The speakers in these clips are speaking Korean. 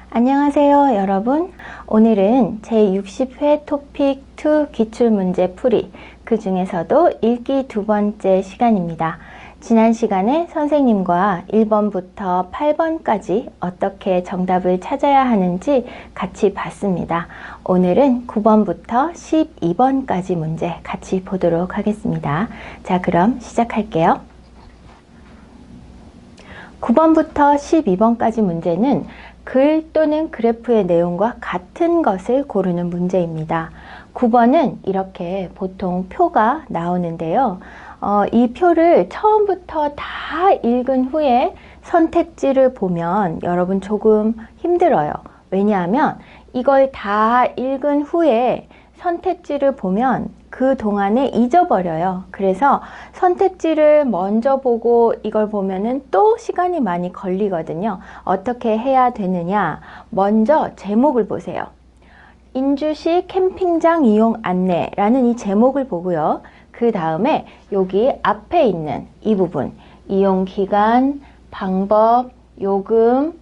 안녕하세요 여러분. 오늘은 제60회 토픽 2 기출문제 풀이, 그 중에서도 읽기 두 번째 시간입니다. 지난 시간에 선생님과 1번부터 8번까지 어떻게 정답을 찾아야 하는지 같이 봤습니다. 오늘은 9번부터 12번까지 문제 같이 보도록 하겠습니다. 자, 그럼 시작할게요. 9번부터 12번까지 문제는 글 또는 그래프의 내용과 같은 것을 고르는 문제입니다. 9번은 이렇게 보통 표가 나오는데요. 이 표를 처음부터 다 읽은 후에 선택지를 보면 여러분 조금 힘들어요. 왜냐하면 이걸 다 읽은 후에 선택지를 보면 그 동안에 잊어버려요. 그래서 선택지를 먼저 보고 이걸 보면은 또 시간이 많이 걸리거든요. 어떻게 해야 되느냐? 먼저 제목을 보세요. 인주시 캠핑장 이용 안내라는 이 제목을 보고요. 그 다음에 여기 앞에 있는 이 부분, 이용 기간, 방법, 요금,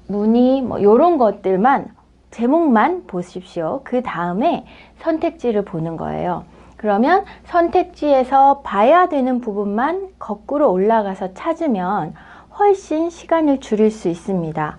문의, 뭐 이런 것들만, 제목만 보십시오. 그 다음에 선택지를 보는 거예요. 그러면 선택지에서 봐야 되는 부분만 거꾸로 올라가서 찾으면 훨씬 시간을 줄일 수 있습니다.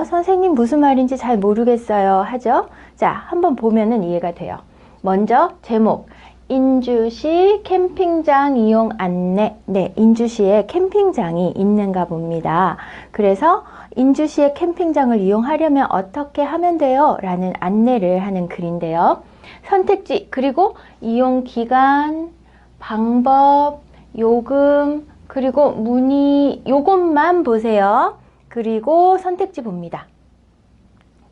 선생님 무슨 말인지 잘 모르겠어요 하죠? 자, 한번 보면은 이해가 돼요. 먼저 제목, 인주시 캠핑장 이용 안내. 네, 인주시에 캠핑장이 있는가 봅니다. 그래서 인주시의 캠핑장을 이용하려면 어떻게 하면 돼요? 라는 안내를 하는 글인데요. 선택지, 그리고 이용 기간, 방법, 요금, 그리고 문의, 요것만 보세요. 그리고 선택지 봅니다.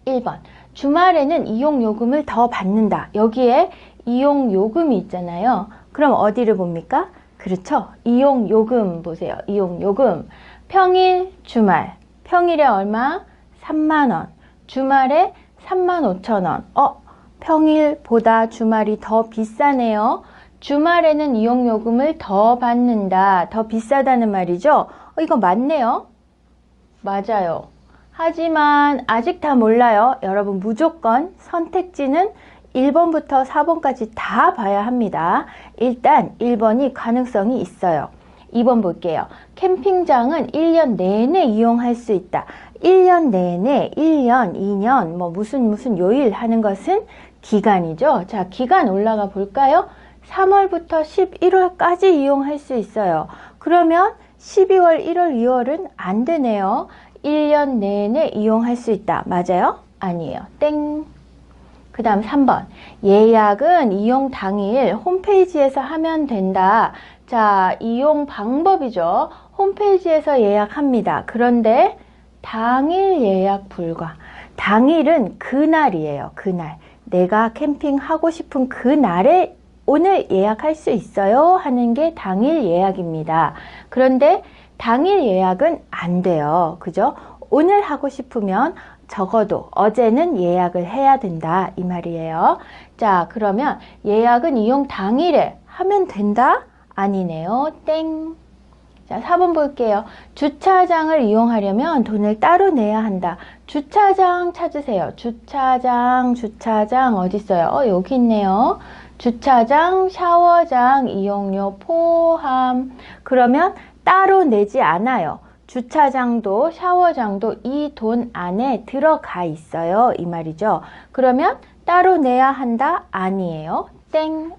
1번, 주말에는 이용 요금을 더 받는다. 여기에 이용 요금이 있잖아요. 그럼 어디를 봅니까? 그렇죠. 이용 요금 보세요. 이용 요금. 평일, 주말. 평일에 얼마? 3만원. 주말에 35,000원. 평일보다 주말이 더 비싸네요. 주말에는 이용 요금을 더 받는다. 더 비싸다는 말이죠. 이거 맞네요. 맞아요. 하지만 아직 다 몰라요. 여러분 무조건 선택지는 1번부터 4번까지 다 봐야 합니다. 일단 1번이 가능성이 있어요. 2번 볼게요. 캠핑장은 1년 내내 이용할 수 있다. 1년 내내, 1년, 2년, 뭐 무슨 요일 하는 것은 기간이죠. 자, 기간 올라가 볼까요? 3월부터 11월까지 이용할 수 있어요. 그러면 12월, 1월, 2월은 안 되네요. 1년 내내 이용할 수 있다. 맞아요? 아니에요. 땡. 그 다음 3번. 예약은 이용 당일 홈페이지에서 하면 된다. 자, 이용 방법이죠. 홈페이지에서 예약합니다. 그런데 당일 예약 불가. 당일은 그날이에요. 그날. 내가 캠핑하고 싶은 그날에 오늘 예약할 수 있어요 하는 게 당일 예약입니다. 그런데 당일 예약은 안 돼요. 그죠? 오늘 하고 싶으면 적어도 어제는 예약을 해야 된다 이 말이에요. 자, 그러면 예약은 이용 당일에 하면 된다? 아니네요. 땡. 자, 4번 볼게요. 주차장을 이용하려면 돈을 따로 내야 한다. 주차장 찾으세요. 주차장 어디 있어요? 여기 있네요. 주차장, 샤워장, 이용료 포함. 그러면 따로 내지 않아요. 주차장도 샤워장도 이 돈 안에 들어가 있어요. 이 말이죠. 그러면 따로 내야 한다? 아니에요. 땡.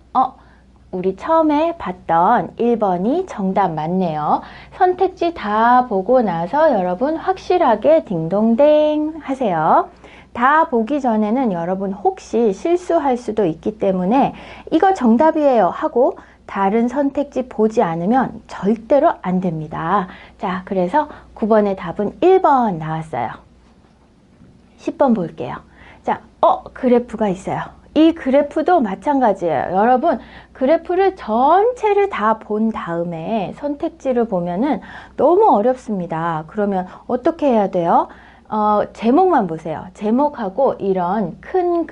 우리 처음에 봤던 1번이 정답 맞네요. 선택지 다 보고 나서 여러분 확실하게 딩동댕 하세요. 다 보기 전에는 여러분 혹시 실수할 수도 있기 때문에 이거 정답이에요 하고 다른 선택지 보지 않으면 절대로 안 됩니다. 자, 그래서 9번의 답은 1번 나왔어요. 10번 볼게요. 자, 그래프가 있어요. 이 그래프도 마찬가지예요. 여러분, 그래프를 전체를 다 본 다음에 선택지를 보면은 너무 어렵습니다. 그러면 어떻게 해야 돼요? 제목만 보세요. 제목하고 이런 큰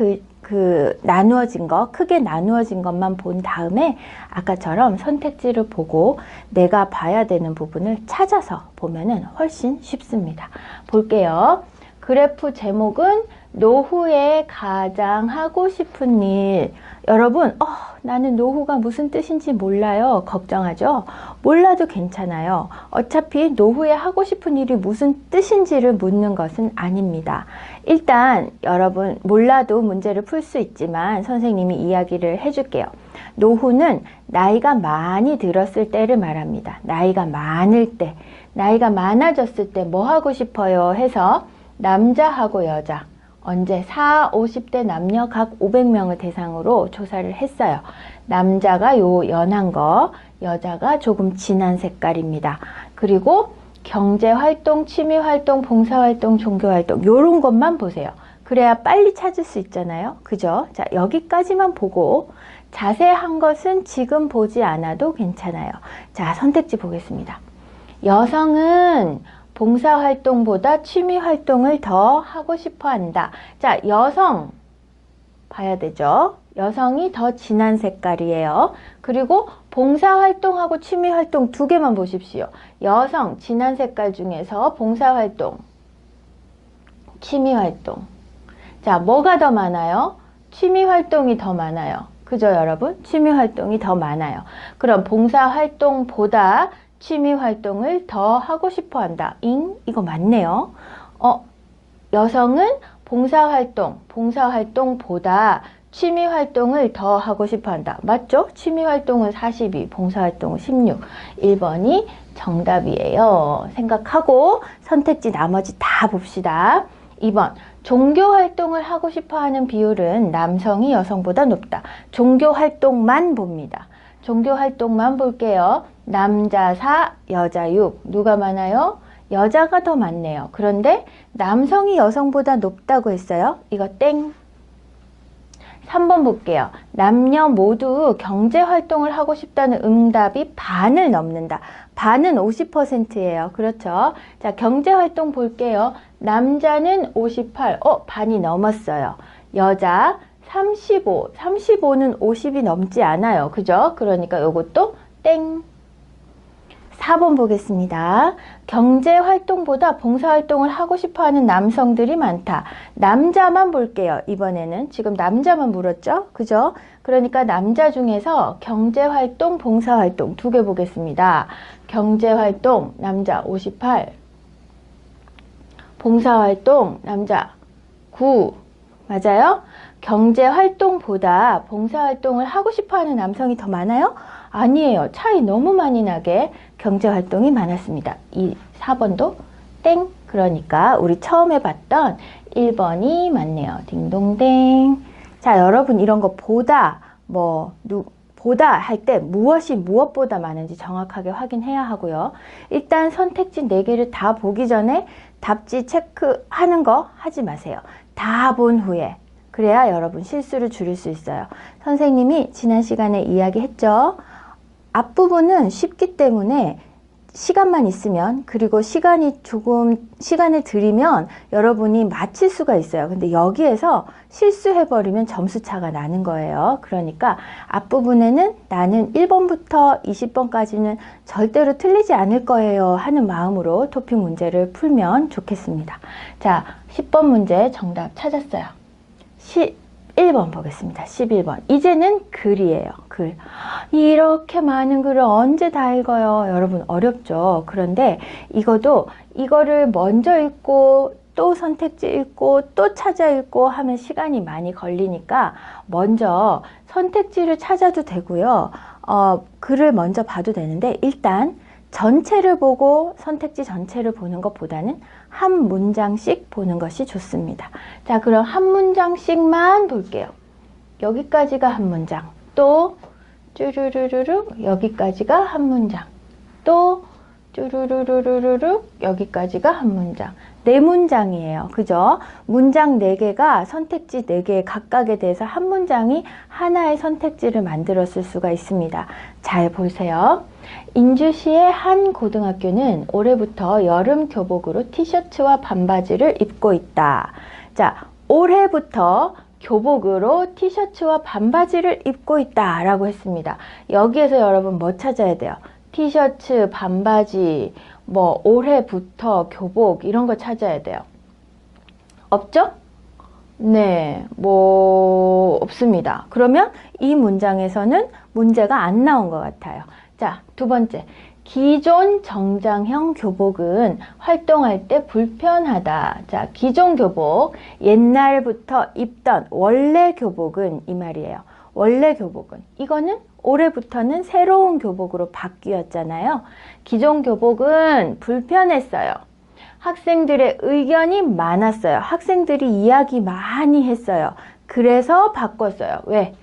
그 나누어진 거, 크게 나누어진 것만 본 다음에 아까처럼 선택지를 보고 내가 봐야 되는 부분을 찾아서 보면은 훨씬 쉽습니다. 볼게요. 그래프 제목은 노후에 가장 하고 싶은 일. 여러분, 나는 노후가 무슨 뜻인지 몰라요. 걱정하죠? 몰라도 괜찮아요. 어차피 노후에 하고 싶은 일이 무슨 뜻인지를 묻는 것은 아닙니다. 일단 여러분 몰라도 문제를 풀 수 있지만 선생님이 이야기를 해줄게요. 노후는 나이가 많이 들었을 때를 말합니다. 나이가 많을 때, 나이가 많아졌을 때 뭐 하고 싶어요 해서 남자하고 여자 언제 40, 50대 남녀 각 500명을 대상으로 조사를 했어요. 남자가 요 연한 거, 여자가 조금 진한 색깔입니다. 그리고 경제활동, 취미활동, 봉사활동, 종교활동 요런 것만 보세요. 그래야 빨리 찾을 수 있잖아요. 그죠? 자, 여기까지만 보고 자세한 것은 지금 보지 않아도 괜찮아요. 자, 선택지 보겠습니다. 여성은 봉사활동보다 취미활동을 더 하고 싶어 한다. 자, 여성 봐야 되죠. 여성이 더 진한 색깔이에요. 그리고 봉사활동하고 취미활동 두 개만 보십시오. 여성 진한 색깔 중에서 봉사활동, 취미활동. 자, 뭐가 더 많아요? 취미활동이 더 많아요. 그죠, 여러분? 취미활동이 더 많아요. 그럼 봉사활동보다 취미활동을 더 하고 싶어 한다. 이거 맞네요. 여성은 봉사활동보다 취미활동을 더 하고 싶어 한다. 맞죠? 취미활동은 42, 봉사활동은 16. 1번이 정답이에요. 생각하고 선택지 나머지 다 봅시다. 2번, 종교활동을 하고 싶어 하는 비율은 남성이 여성보다 높다. 종교활동만 봅니다. 종교활동만 볼게요. 남자 4, 여자 6. 누가 많아요? 여자가 더 많네요. 그런데 남성이 여성보다 높다고 했어요. 이거 땡. 3번 볼게요. 남녀 모두 경제활동을 하고 싶다는 응답이 반을 넘는다. 반은 50%예요. 그렇죠? 자, 경제활동 볼게요. 남자는 58, 반이 넘었어요. 여자 35, 35는 50이 넘지 않아요. 그죠? 그러니까 요것도 땡. 4번 보겠습니다. 경제활동보다 봉사활동을 하고 싶어하는 남성들이 많다. 남자만 볼게요. 이번에는 지금 남자만 물었죠? 그죠? 그러니까 남자 중에서 경제활동, 봉사활동 두 개 보겠습니다. 경제활동 남자 58, 봉사활동 남자 9. 맞아요? 경제활동보다 봉사활동을 하고 싶어하는 남성이 더 많아요? 아니에요. 차이 너무 많이 나게 경제활동이 많았습니다. 4번도 땡. 그러니까 우리 처음에 봤던 1번이 맞네요. 딩동댕. 자, 여러분 이런 거 보다 보다 할 때 무엇이 무엇보다 많은지 정확하게 확인해야 하고요. 일단 선택지 4개를 다 보기 전에 답지 체크하는 거 하지 마세요. 다 본 후에. 그래야 여러분 실수를 줄일 수 있어요. 선생님이 지난 시간에 이야기했죠. 앞부분은 쉽기 때문에 시간만 있으면, 그리고 시간을 들이면 여러분이 맞힐 수가 있어요. 근데 여기에서 실수해버리면 점수 차가 나는 거예요. 그러니까 앞부분에는 나는 1번부터 20번까지는 절대로 틀리지 않을 거예요 하는 마음으로 토픽 문제를 풀면 좋겠습니다. 자, 10번 문제 정답 찾았어요. 11번 보겠습니다. 11번. 이제는 글이에요. 글. 이렇게 많은 글을 언제 다 읽어요? 여러분 어렵죠? 그런데 이거를 먼저 읽고 또 선택지 읽고 또 찾아 읽고 하면 시간이 많이 걸리니까 먼저 선택지를 찾아도 되고요. 글을 먼저 봐도 되는데 일단 전체를 보고 선택지 전체를 보는 것보다는 한 문장씩 보는 것이 좋습니다. 자, 그럼 한 문장씩만 볼게요. 여기까지가 한 문장. 또 쭈루루루루 여기까지가 한 문장. 또 쭈루루루루루 여기까지가 한 문장. 4문장이에요. 그죠? 문장 4개가 선택지 4개 각각에 대해서 한 문장이 하나의 선택지를 만들었을 수가 있습니다. 잘 보세요. 인주시의 한 고등학교는 올해부터 여름 교복으로 티셔츠와 반바지를 입고 있다. 자, 올해부터 교복으로 티셔츠와 반바지를 입고 있다 라고 했습니다. 여기에서 여러분 뭐 찾아야 돼요? 티셔츠, 반바지, 뭐 올해부터 교복 이런 거 찾아야 돼요. 없죠? 네, 뭐 없습니다. 그러면 이 문장에서는 문제가 안 나온 것 같아요. 자, 두 번째. 기존 정장형 교복은 활동할 때 불편하다. 자, 기존 교복, 옛날부터 입던 원래 교복은 이 말이에요. 원래 교복은. 이거는 올해부터는 새로운 교복으로 바뀌었잖아요. 기존 교복은 불편했어요. 학생들의 의견이 많았어요. 학생들이 이야기 많이 했어요. 그래서 바꿨어요. 왜?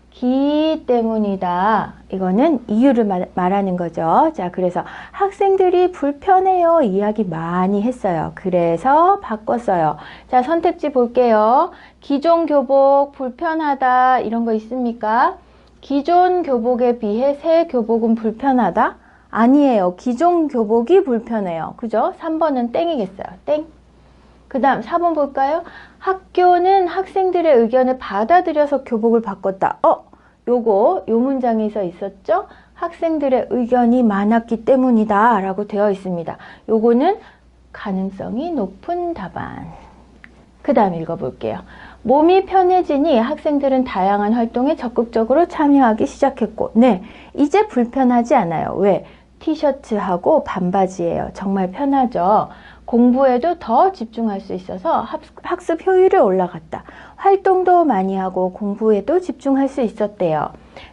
기 때문이다. 이거는 이유를 말하는 거죠. 자, 그래서 학생들이 불편해요. 이야기 많이 했어요. 그래서 바꿨어요. 자, 선택지 볼게요. 기존 교복 불편하다. 이런 거 있습니까? 기존 교복에 비해 새 교복은 불편하다? 아니에요. 기존 교복이 불편해요. 그죠? 3번은 땡이겠어요. 땡. 그 다음 4번 볼까요? 학교는 학생들의 의견을 받아들여서 교복을 바꿨다. 요 문장에서 있었죠? 학생들의 의견이 많았기 때문이다 라고 되어 있습니다. 요거는 가능성이 높은 답안. 그 다음 읽어볼게요. 몸이 편해지니 학생들은 다양한 활동에 적극적으로 참여하기 시작했고, 네, 이제 불편하지 않아요. 왜? 티셔츠하고 반바지예요. 정말 편하죠. 공부에도 더 집중할 수 있어서 학습 효율이 올라갔다. 활동도 많이 하고 공부에도 집중할 수 있었대요.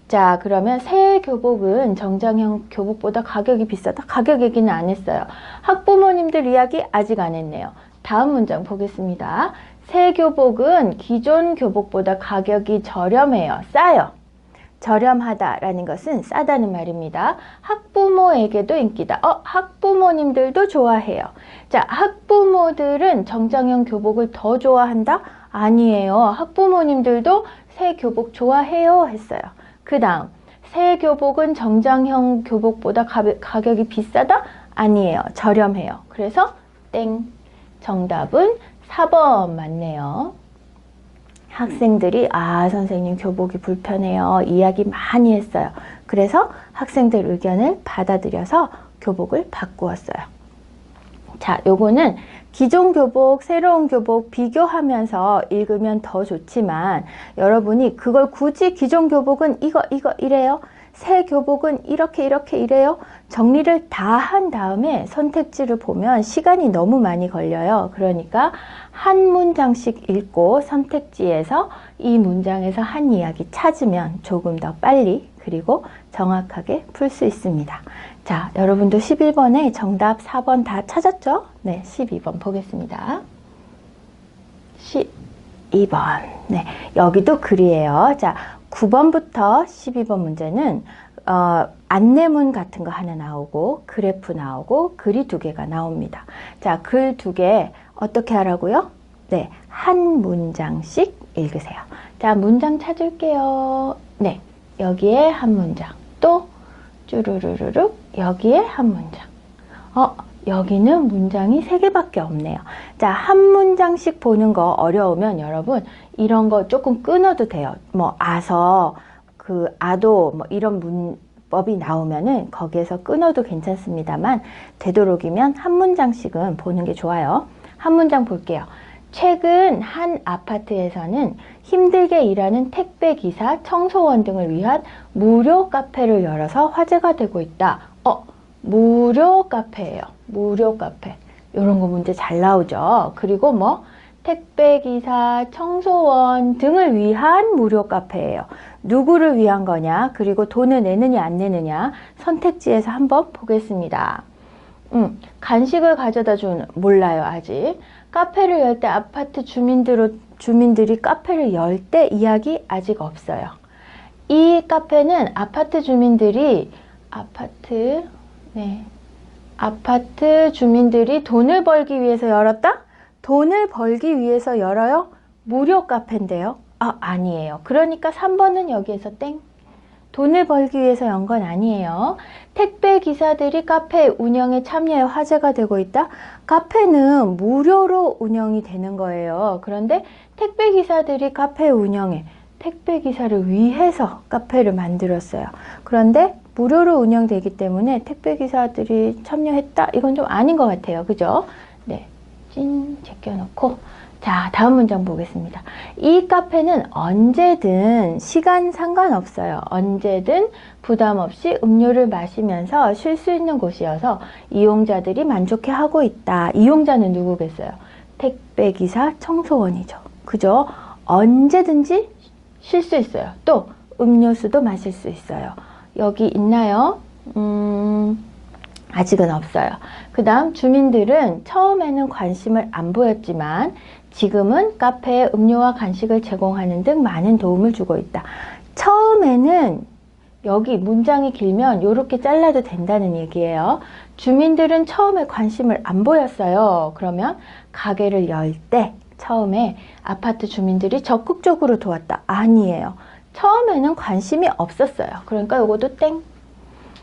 자, 그러면 새 교복은 정장형 교복보다 가격이 비싸다? 가격 얘기는 안 했어요. 학부모님들 이야기 아직 안 했네요. 다음 문장 보겠습니다. 새 교복은 기존 교복보다 가격이 저렴해요. 싸요. 저렴하다라는 것은 싸다는 말입니다. 학부모에게도 인기다. 학부모님들도 좋아해요. 자, 학부모들은 정장형 교복을 더 좋아한다? 아니에요. 학부모님들도 새 교복 좋아해요 했어요. 그 다음, 새 교복은 정장형 교복보다 가격이 비싸다? 아니에요. 저렴해요. 그래서 땡. 정답은 4번 맞네요. 학생들이 선생님 교복이 불편해요. 이야기 많이 했어요. 그래서 학생들 의견을 받아들여서 교복을 바꾸었어요. 자, 요거는 기존 교복, 새로운 교복 비교하면서 읽으면 더 좋지만 여러분이 그걸 굳이 기존 교복은 이거 이래요. 새 교복은 이렇게 이래요. 정리를 다 한 다음에 선택지를 보면 시간이 너무 많이 걸려요. 그러니까 한 문장씩 읽고 선택지에서 이 문장에서 한 이야기 찾으면 조금 더 빨리 그리고 정확하게 풀 수 있습니다. 자, 여러분도 11번에 정답 4번 다 찾았죠? 네, 12번 보겠습니다. 12번. 네, 여기도 글이에요. 자, 9번부터 12번 문제는 안내문 같은 거 하나 나오고 그래프 나오고 글이 2개가 나옵니다. 자, 글 2개 어떻게 하라고요? 네, 한 문장씩 읽으세요. 자, 문장 찾을게요. 네, 여기에 한 문장. 또 쭈루루루룩 여기에 한 문장. 여기는 문장이 3개밖에 없네요. 자, 한 문장씩 보는 거 어려우면 여러분 이런 거 조금 끊어도 돼요. 뭐 아도 뭐 이런 문법이 나오면은 거기에서 끊어도 괜찮습니다만 되도록이면 한 문장씩은 보는 게 좋아요. 한 문장 볼게요. 최근 한 아파트에서는 힘들게 일하는 택배기사, 청소원 등을 위한 무료 카페를 열어서 화제가 되고 있다. 무료 카페예요. 무료 카페. 이런 거 문제 잘 나오죠. 그리고 뭐 택배기사, 청소원 등을 위한 무료 카페예요. 누구를 위한 거냐? 그리고 돈을 내느냐 안 내느냐? 선택지에서 한번 보겠습니다. 간식을 가져다 주는 몰라요 아직. 카페를 열 때 아파트 주민들이 카페를 열 때 이야기 아직 없어요. 이 카페는 아파트 주민들이 아파트 주민들이 돈을 벌기 위해서 열었다? 돈을 벌기 위해서 열어요? 무료 카페인데요? 아니에요. 그러니까 3번은 여기에서 땡. 돈을 벌기 위해서 연 건 아니에요. 택배 기사들이 카페 운영에 참여해 화제가 되고 있다. 카페는 무료로 운영이 되는 거예요. 그런데 택배 기사들이 카페 운영에 택배 기사를 위해서 카페를 만들었어요. 그런데 무료로 운영되기 때문에 택배 기사들이 참여했다? 이건 좀 아닌 것 같아요. 그죠? 네. 찐 제껴놓고 자, 다음 문장 보겠습니다. 이 카페는 언제든 시간 상관없어요. 언제든 부담 없이 음료를 마시면서 쉴 수 있는 곳이어서 이용자들이 만족해하고 있다. 이용자는 누구겠어요? 택배기사, 청소원이죠. 그죠? 언제든지 쉴 수 있어요. 또 음료수도 마실 수 있어요. 여기 있나요? 아직은 없어요. 그 다음 주민들은 처음에는 관심을 안 보였지만 지금은 카페에 음료와 간식을 제공하는 등 많은 도움을 주고 있다. 처음에는 여기 문장이 길면 이렇게 잘라도 된다는 얘기예요. 주민들은 처음에 관심을 안 보였어요. 그러면 가게를 열 때 처음에 아파트 주민들이 적극적으로 도왔다. 아니에요. 처음에는 관심이 없었어요. 그러니까 요것도 땡.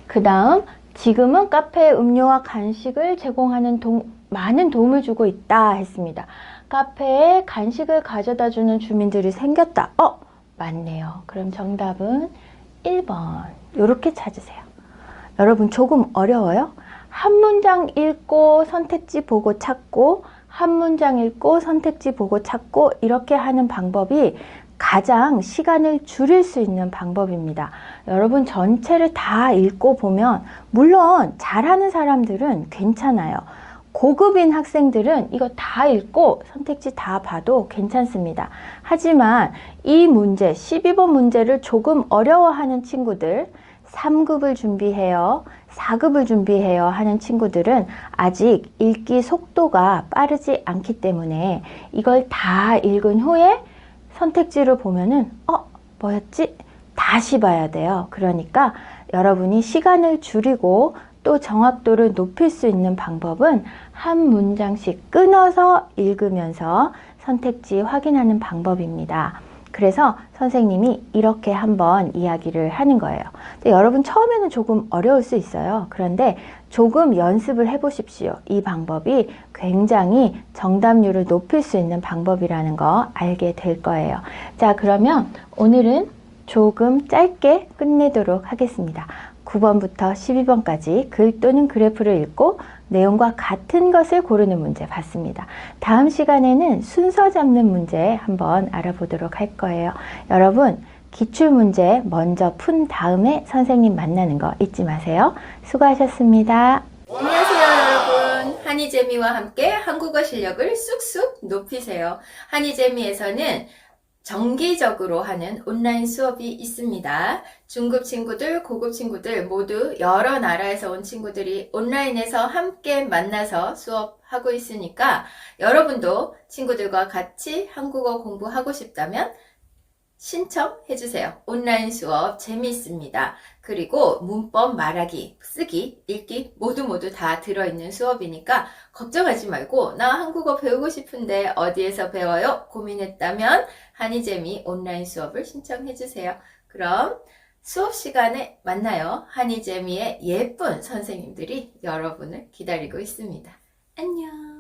그 다음 지금은 카페에 음료와 간식을 제공하는 많은 도움을 주고 있다 했습니다. 카페에 간식을 가져다 주는 주민들이 생겼다. 맞네요. 그럼 정답은 1번. 이렇게 찾으세요. 여러분 조금 어려워요? 한 문장 읽고 선택지 보고 찾고 한 문장 읽고 선택지 보고 찾고 이렇게 하는 방법이 가장 시간을 줄일 수 있는 방법입니다. 여러분 전체를 다 읽고 보면 물론 잘하는 사람들은 괜찮아요. 고급인 학생들은 이거 다 읽고 선택지 다 봐도 괜찮습니다. 하지만 이 문제, 12번 문제를 조금 어려워하는 친구들, 3급을 준비해요, 4급을 준비해요 하는 친구들은 아직 읽기 속도가 빠르지 않기 때문에 이걸 다 읽은 후에 선택지를 보면은 뭐였지? 다시 봐야 돼요. 그러니까 여러분이 시간을 줄이고 또 정확도를 높일 수 있는 방법은 한 문장씩 끊어서 읽으면서 선택지 확인하는 방법입니다. 그래서 선생님이 이렇게 한번 이야기를 하는 거예요. 근데 여러분 처음에는 조금 어려울 수 있어요. 그런데 조금 연습을 해보십시오. 이 방법이 굉장히 정답률을 높일 수 있는 방법이라는 거 알게 될 거예요. 자, 그러면 오늘은 조금 짧게 끝내도록 하겠습니다. 9번부터 12번까지 글 또는 그래프를 읽고 내용과 같은 것을 고르는 문제 봤습니다. 다음 시간에는 순서 잡는 문제 한번 알아보도록 할 거예요. 여러분 기출문제 먼저 푼 다음에 선생님 만나는 거 잊지 마세요. 수고하셨습니다. 안녕하세요 여러분. 한이재미와 함께 한국어 실력을 쑥쑥 높이세요. 한이재미에서는 정기적으로 하는 온라인 수업이 있습니다. 중급 친구들, 고급 친구들 모두 여러 나라에서 온 친구들이 온라인에서 함께 만나서 수업하고 있으니까 여러분도 친구들과 같이 한국어 공부하고 싶다면 신청해주세요. 온라인 수업 재미있습니다. 그리고 문법, 말하기, 쓰기, 읽기 모두 다 들어있는 수업이니까 걱정하지 말고 나 한국어 배우고 싶은데 어디에서 배워요? 고민했다면 한이재미 온라인 수업을 신청해주세요. 그럼 수업 시간에 만나요. 한이재미의 예쁜 선생님들이 여러분을 기다리고 있습니다. 안녕.